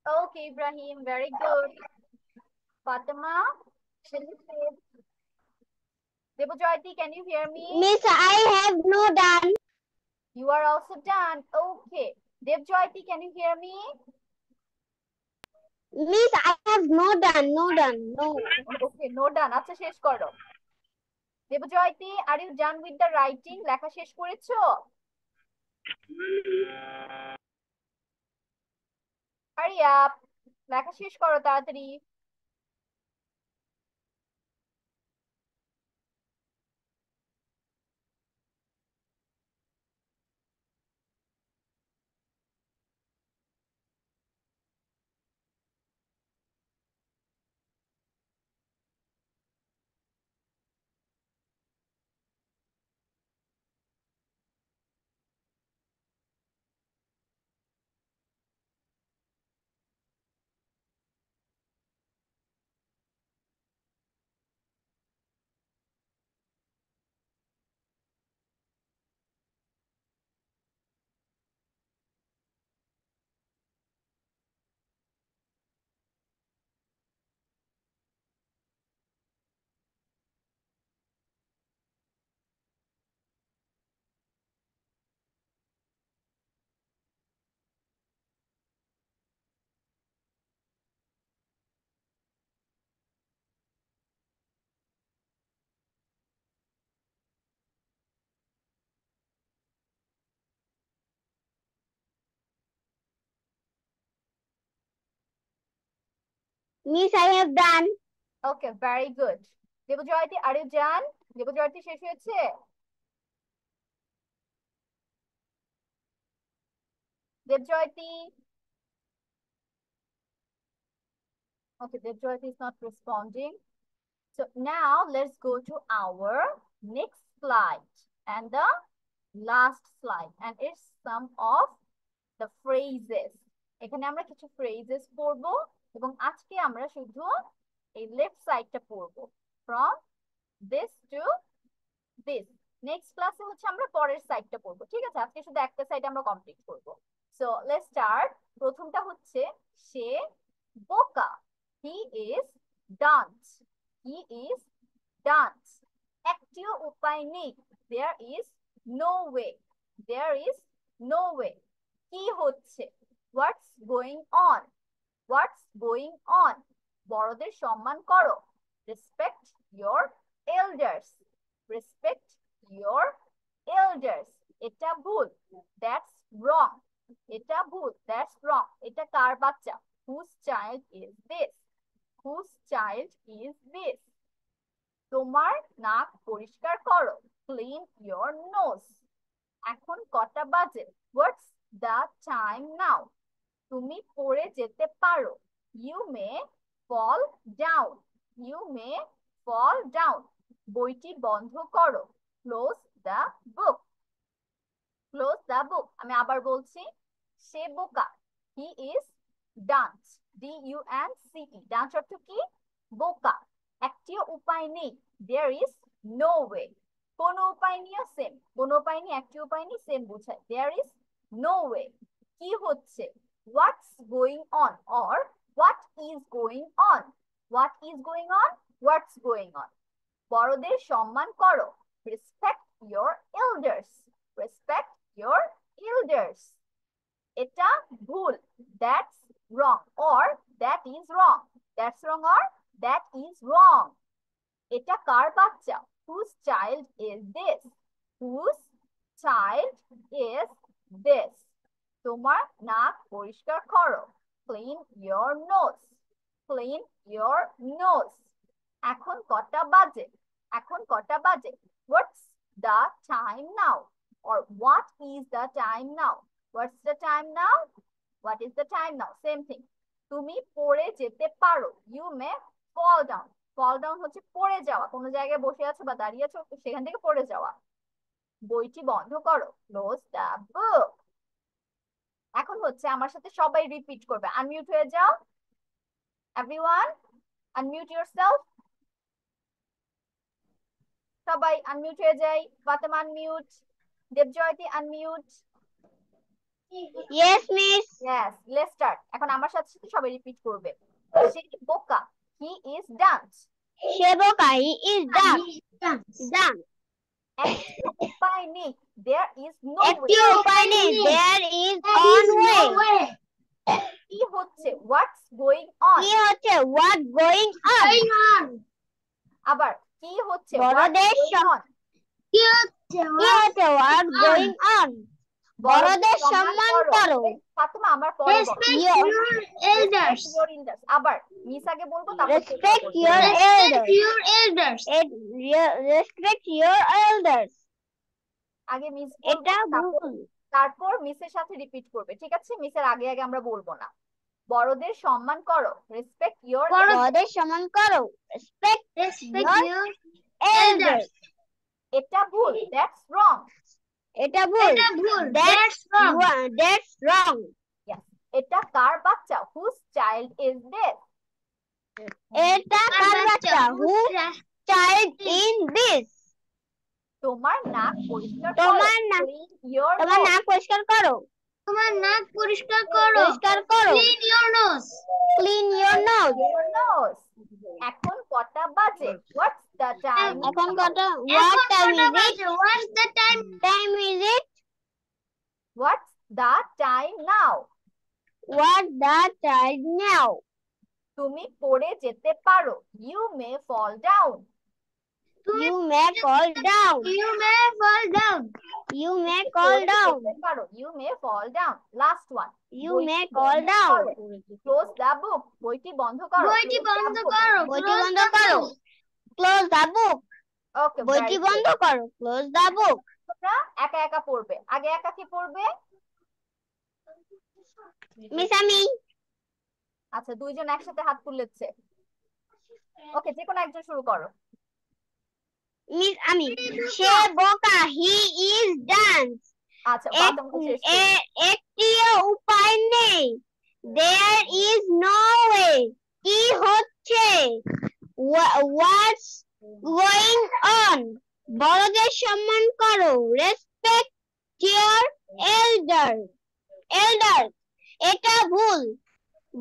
Okay, Ibrahim, very good. Fatima, can you say? Debojyoti, can you hear me? Miss, I have no done. You are also done. Okay. Devjyoti, can you hear me? Miss, I have no done. No. Okay, no done. আচ্ছা শেষ করো। দেবজয়তি, are you done with the writing? লেখা শেষ করেছো? Hurry up. লেখা শেষ করো তাড়াতাড়ি। Miss, I have done. Okay, very good. দেবজয়তি, are you done? দেবজয়তি শেষ হয়েছে? দেবজয়তি? Okay, Devjyoti is not responding. So now let's go to our next slide and the last slide, and it's some of the phrases. এখানে আমরা কিছু phrases পড়বো এবং আজকে আমরা শুধু এই left সাইডটা পড়বো from this to this. Next ক্লাসে হচ্ছে আমরা পরের সাইডটা পড়বো, ঠিক আছে? আজকে শুধু একটা সাইড আমরা কমপ্লিট করবো। So let's start. প্রথমটা হচ্ছে সে বোকা। He is dunce. He is dunce. একটিও উপায় নেই। There is no way. There is no way. কি হচ্ছে? What's going on. What's going on. বড়দের সম্মান করো। Respect your elders. Respect your elders. এটা ভুল। That's wrong. এটা ভুল। That's wrong. এটা কার বাচ্চা? Whose child is this? Whose child is this? তোমার নাক পরিষ্কার করো। Clean your nose. এখন কটা বাজে? What's the time now? তুমি পড়ে যেতে পারো। You may fall down. You may fall down. বইটি বন্ধ করো। Close the book. Close the book. আমি আবার বলছি, সে বোকা। He is dunce. DUNCE। Dunce অর্থ কি? বোকা। একটিও উপায় নেই। There is no way. কোনো উপায় নিয়ে সেম। কোনো উপায় নেই, একটি উপায় নেই, সেম বুঝায়। There is no way. কি হচ্ছে? What's going on or what is going on. What is going on, what's going on. বড়দের সম্মান করো। Respect your elders. Respect your elders. এটা ভুল। That's wrong or that is wrong. That's wrong or that is wrong. এটা কার বাচ্চা? Whose child is this? Whose child is this? তোমার নাক পরিষ্কার করো। Clean your nose. Clean your nose. এখন কটা বাজে? এখন কটা বাজে? What's the time now? or what is the time now? What's the time now? What is the time now? Same thing. তুমি পড়ে যেতে পারো। You may fall down. Fall down হচ্ছে পড়ে যাওয়া। কোনো জায়গায় বসে আছো বা দাঁড়িয়ে আছো, সেখান থেকে পড়ে যাওয়া। বইটি বন্ধ করো। Close the book. এখন হচ্ছে আমার সাথে সবাই রিপিট করবে। আনমিউট হয়ে যাও। Everyone, unmute yourself. সবাই আনমিউট হয়ে যাই। Fatema unmute. Debjyoti unmute. Yes, miss. Yes, let's start. এখন আমার সাথে সাথে সবাই রিপিট করবে। সে বোকা, he is dumb. সে বোকা, he is dumb. Dumb. একটি উপায় নেই, there is no একটি way. উপায় নেই, there is on way. কি হচ্ছে, what's going on. কি হচ্ছে, what going on. আবার কি হচ্ছে, what's বড়দের going on. কি হচ্ছে, what going on. বড়দের সম্মান করো। ফাতেমা আমার পরে বলো। Respect your elders. Respect your elders. আবার মিস আগে বলবো, তারপর Respect your elders. Respect your elders. আগে মিস এটা ভুল। তারপর মিসের সাথে রিপিট করবে, ঠিক আছে? মিসের আগে আগে আমরা বলবো না। বড়দের সম্মান করো, রেসপেক্ট ইওর। বড়দের সম্মান করো, রেসপেক্ট ইওর এল্ডার্স। এটা ভুল, দ্যাটস রং। এটা ভুল, দ্যাটস রং। এটা কার বাচ্চা, হুজ চাইল্ড ইজ দিস। এটা কার বাচ্চা, হুজ চাইল্ড ইজ দিস। তোমার নাক পরিষ্কার করো, তোমার নাক পরিষ্কার করো, তোমার নাক পরিষ্কার করো। Clean your nose. এখন কটা বাজে, হোয়াটস দ্য টাইম। এখন কটা, what time is it? What's the time is it? What's the time now? What the time now? তুমি পড়ে যেতে পারো, you may fall down. You may fall down. You may fall down. You may fall down. You may fall down. Last one. You may fall down. Close the book. বইটি বন্ধ করো। বইটি বন্ধ করো। বইটি বন্ধ করো। Close the book. Okay. বইটি বন্ধ করো। Close the book. তোমরা একা একা পড়বে। আগে একা কি পড়বে? মিস আমি। আচ্ছা, দুইজন একসাথে হাত তুলেছে। ওকে, যে কোনো একজন শুরু করো। মিস আমি। সে বোকা, he is dumb. আচ্ছা, একটিও উপায় নেই, there is no way. কি হচ্ছে, what's going on. বড়দের সম্মান করো, respect your elders. এটা ভুল,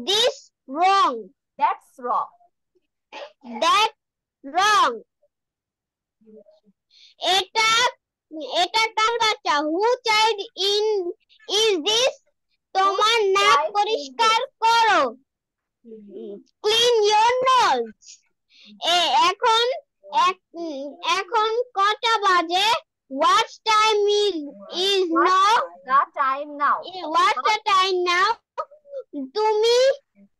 this wrong. That's wrong. এটা কার বাচ্চা, who child is this. তোমার নাক পরিষ্কার করো, clean your nose. এখন কটা বাজে, what time is now. What's the time now?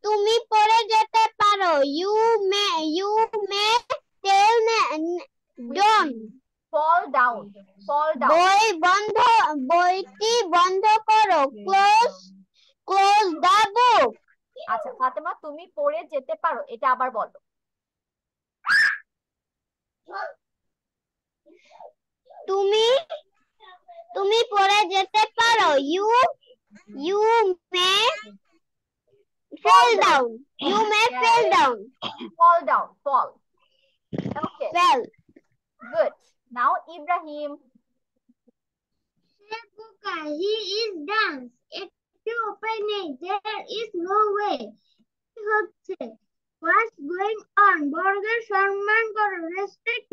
তুমি পড়ে যেতে পারো, you may don't fall down. বইটি বন্ধ করো, close the book. আচ্ছা ফাতেমা, তুমি পড়ে যেতে পারো, এটা আবার বলো। তুমি পড়ে যেতে পারো, you may fall down. You may fall down. Fall. Okay. Well. Good. Now Ibrahim. He is dumb. একটি উপায় নেই, there is no way. কি হচ্ছে, what's going on. বড়দের সম্মান করো, respect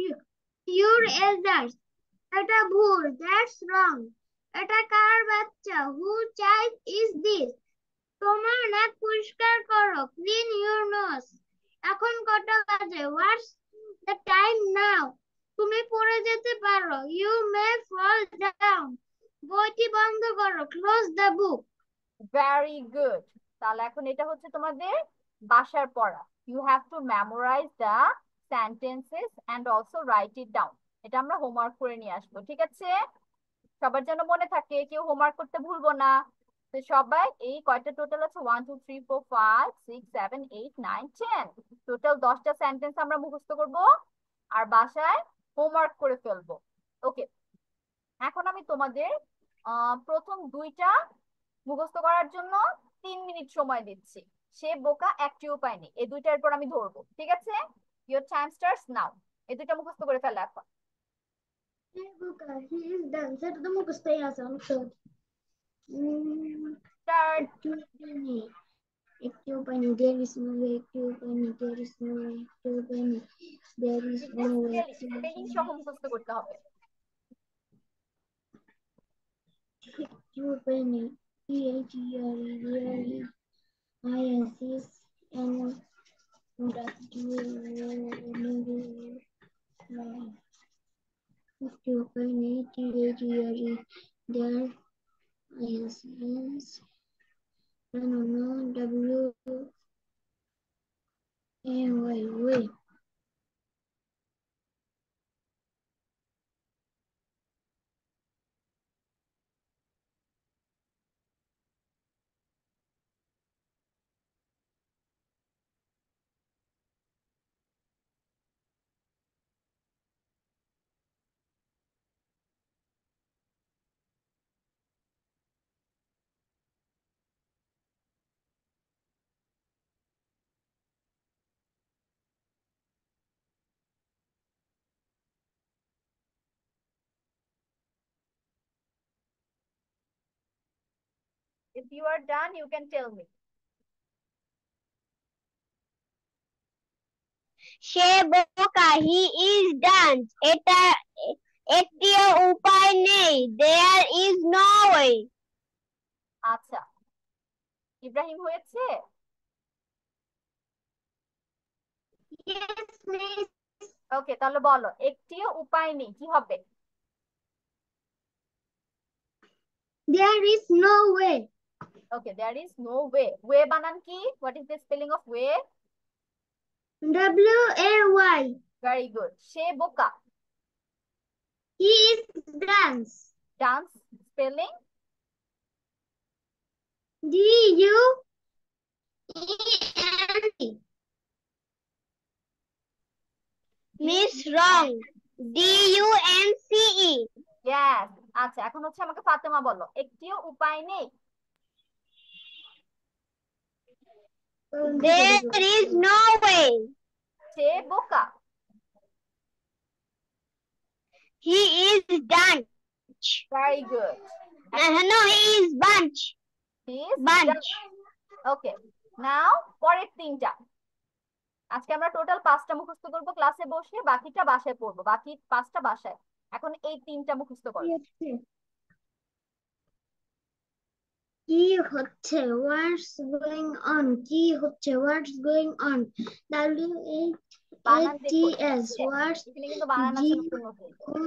your elders. এটা ভুল, that's wrong. এটা কার বাচ্চা, whose child is this. তোমার নাক পরিষ্কার করো, clean your nose. এখন কটা বাজে, what's the time now. তুমি পড়ে যেতে পারো, you may fall down. বইটি বন্ধ করো, close the book. Very good. তাহলে এখন এটা হচ্ছে তোমাদের বাসার পড়া। You have to memorize the sentences and also write it down. এটা আমরা হোমওয়ার্ক করে নিয়ে আসবো, ঠিক আছে? সবার জন্য মনে থাকে, কেউ হোমওয়ার্ক করতে ভুলবো না। তো সবাই এই কয়টা টোটাল আছে, 1 2 3 4 5 6 7 8 9 10, টোটাল 10টা সেন্টেন্স আমরা মুখস্থ করব আর বাসায় হোমওয়ার্ক করে ফেলবো। ওকে, এখন আমি তোমাদের প্রথম দুইটা মুখস্থ করার জন্য 3 মিনিট সময় দিচ্ছি। সে বোকা, একটি উপায় নেই, এই দুইটার পর আমি ধরবো, ঠিক আছে? Your time starts now. এই দুইটা মুখস্থ করে ফেলো এখন। সে বোকা, he is dumb. সেটা তো মুখস্থই আছে, অনেক সহজ। Start. Active bunny, there is no way. Active bunny, there is no way. Active bunny, there is Is no this way. spelling? Spelling সহ মুখস্থ করতে হবে। Active bunny, There's no W A Y way. If you are done, you can tell me. সে বোকা, he is done. একটিও উপায় নেই, there is no way. আচ্ছা, ইব্রাহিম হয়েছে? Yes, miss. ওকে, তাহলে বলো একটিও উপায় নেই কি হবে? There is no way. Okay, there is no way. Way বানান কি? What is the spelling of way? W A Y. Very good. সে বোকা। He is dance. Dance spelling? D U E N T. Miss wrong. D U N C E. Yes. আচ্ছা, এখন হচ্ছে আমাকে ফাতেমা বলো একটিও উপায় নেই। There is no way. সে বোকা। He is done. Very good. No, he is bunch. He is Bunch. done. Okay. Now পরের তিনটা। আজকে আমরা টোটাল 5টা মুখস্থ করব ক্লাসে বসে, বাকিটা বাসায় পড়বো, বাকি 5টা বাসায়। এখন এই 3টা মুখস্থ করো। কি হচ্ছে? What's going on? কি হচ্ছে? What's going on? W বানান H T দেখো, S. What's এখানে কিন্তু বানান G আছে নতুন নতুন।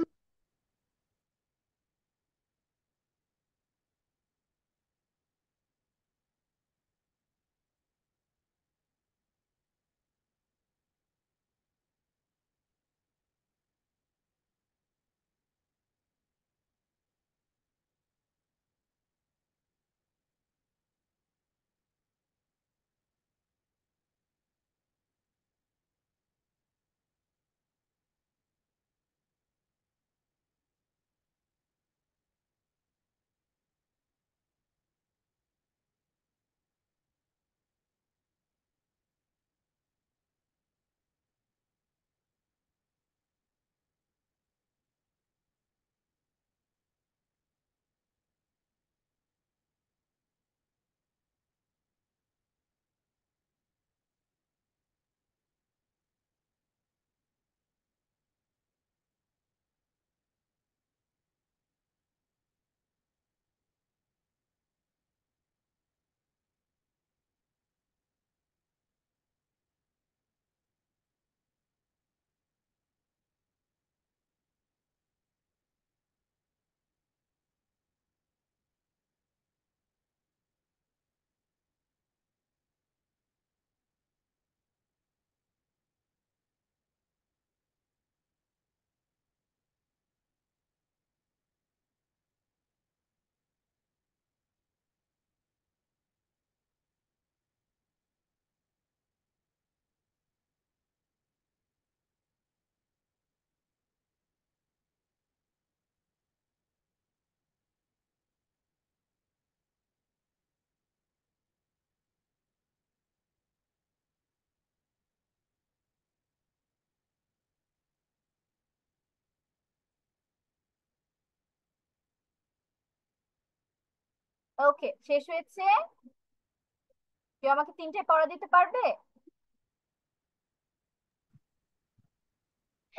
ওকে, শেষ হয়েছে। কেউ আমাকে 3টে পড়া দিতে পারবে?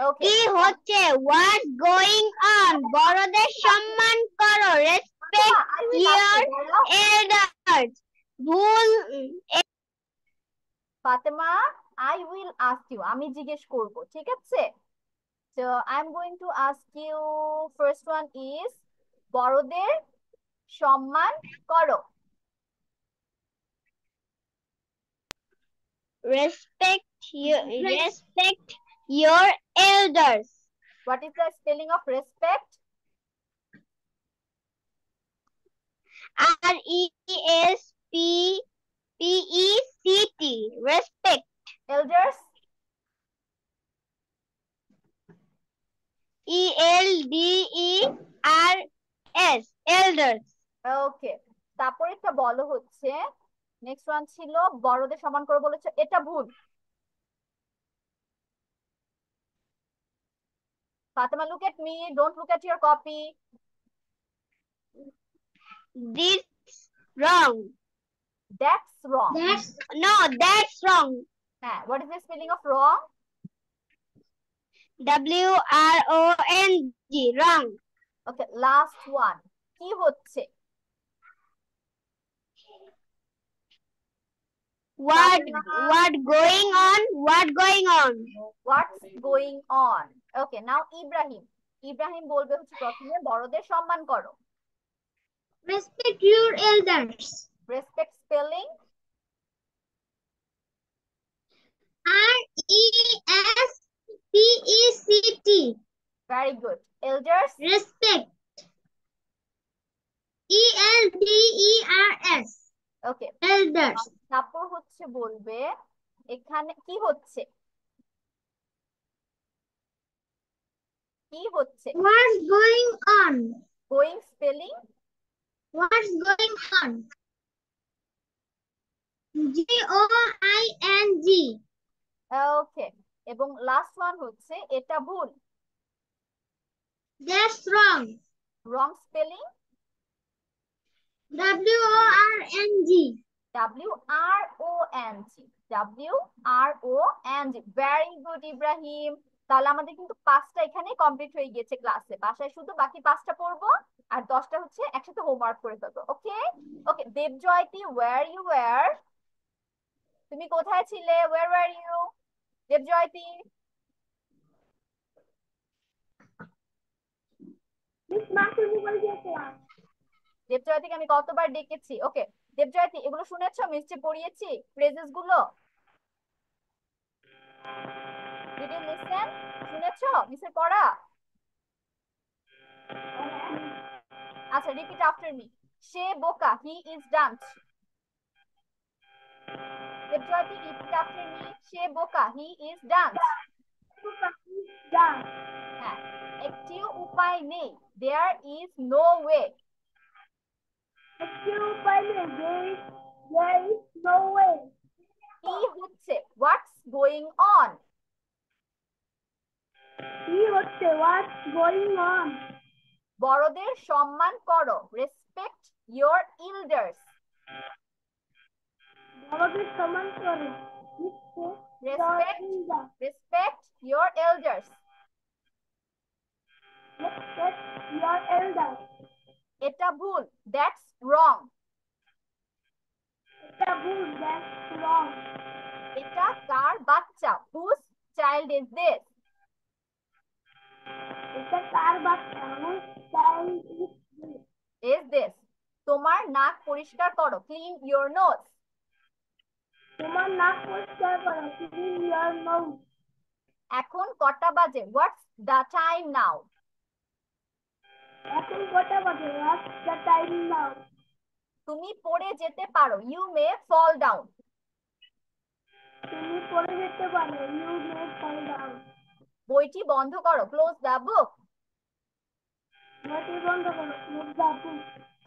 ওকে, কি হচ্ছে? What's going on? বড়দের সম্মান করো। Respect I will ask your you, দাঁড়াও। এল্ডার্স। ভুল Fatema, I will ask you, আমি জিজ্ঞেস করব, ঠিক আছে? So I am going to ask you, first one is বড়দের সম্মান করো। respect your elders. What is the spelling of respect? respect. Respect. Elders? elders. Elders. ওকে, তারপর একটা বলো হচ্ছে, নেক্সট ওয়ান ছিল বড়দের সম্মান করো বলেছে, এটা ভুল। Fatema, look at me, don't look at your copy. This wrong. That's wrong. That's wrong. হ্যাঁ, what is the spelling of wrong? wrong. Wrong. Okay, last one, কি হচ্ছে? What Fatema, going on? What going on? what's going on? ওকে, নাও ইব্রাহিম। ইব্রাহিম বলবে হচ্ছে প্রথমে বড়দের সম্মান করো। Respect your elders. Respect spelling? respect. Very good. Elders? Respect. elders. Okay, Elders. তারপর হচ্ছে বলবে এখানে কি হচ্ছে, কি হচ্ছে? What's going on? Going spelling? What's going on? Going. ওকে, এবং লাস্ট ওয়ান হচ্ছে এটা ভুল। That's wrong. Wrong spelling? wrong. WRONG, WRONG। Very good Ibrahim. তাহলে আমাদের কিন্তু 5টা এখানে কমপ্লিট হয়ে গিয়েছে ক্লাসে। বাসায় শুধু বাকি 5টা পড়বো আর 10টা হচ্ছে একসাথে হোমওয়ার্ক করে ফেলবো। Okay okay, Debjyoti, where you were? তুমি কোথায় ছিলে? Where where you Debjyoti? দেবজয়তীকে আমি কতবার ডেকেছি। ওকে, দেবজয়তী, এগুলো শুনেছো? মিষ্টি পড়িয়েছি ফ্রেজেস গুলো? Did you listen? শুনেছো মিসের পড়া? আচ্ছা, রিপিট আফটার মি। সে বোকা, he is dumb. Debjyoti, repeat after me. সে বোকা, হি ইজ ডাম্ব। হ্যাঁ, একটিও উপায় নেই, দেয়ার ইজ নো ওয়ে। কি হচ্ছে? What's going on? বড়দের সম্মান করো। Respect your elders. Respect your elders. এটা ভুল, দ্যাটস রং। এটা কার বাচ্চা? Whose child is this? Is this? তোমার নাক পরিষ্কার করো। Clean your nose. এখন কটা বাজে? What's the time now? তুমি পড়ে যেতে পারো। You may fall down. বইটি বন্ধ করো। Close the book.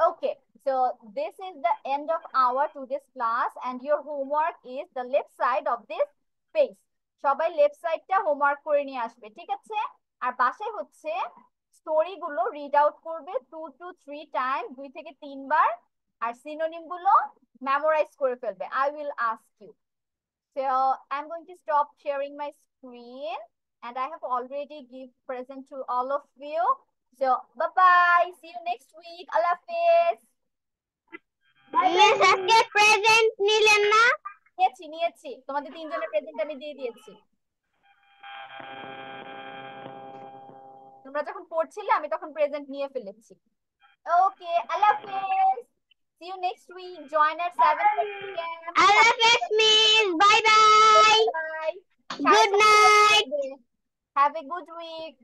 Okay, so this is the end of our today's class and your homework is the left side of this page. সবাই left সাইডটা homework করে নিয়ে আসবে, ঠিক আছে? আর বাসায় হচ্ছে স্টোরি গুলো রিড আউট করবে 2 to 3 টাইম, 2 থেকে 3 বার। আর সিনোনিম গুলো মেমোরাইজ করে ফেলবে। I will ask you. So I'm going to stop sharing my screen and I have already give present to all of you. So bye bye. See you next week. Allah Hafiz. Miss আজকে present নিলেন না? নিয়েছি। তোমাদের তিনজনের present আমি দিয়ে দিয়েছি। তোমরা যখন পড়ছিলে আমি তখন প্রেজেন্ট নিয়ে ফেলেছি। Okay, Allah Hafiz. See you next week. Join at 7:30 p.m. আল্লাহ হাফেজ miss, bye bye, Bye. Good night. Have a good week.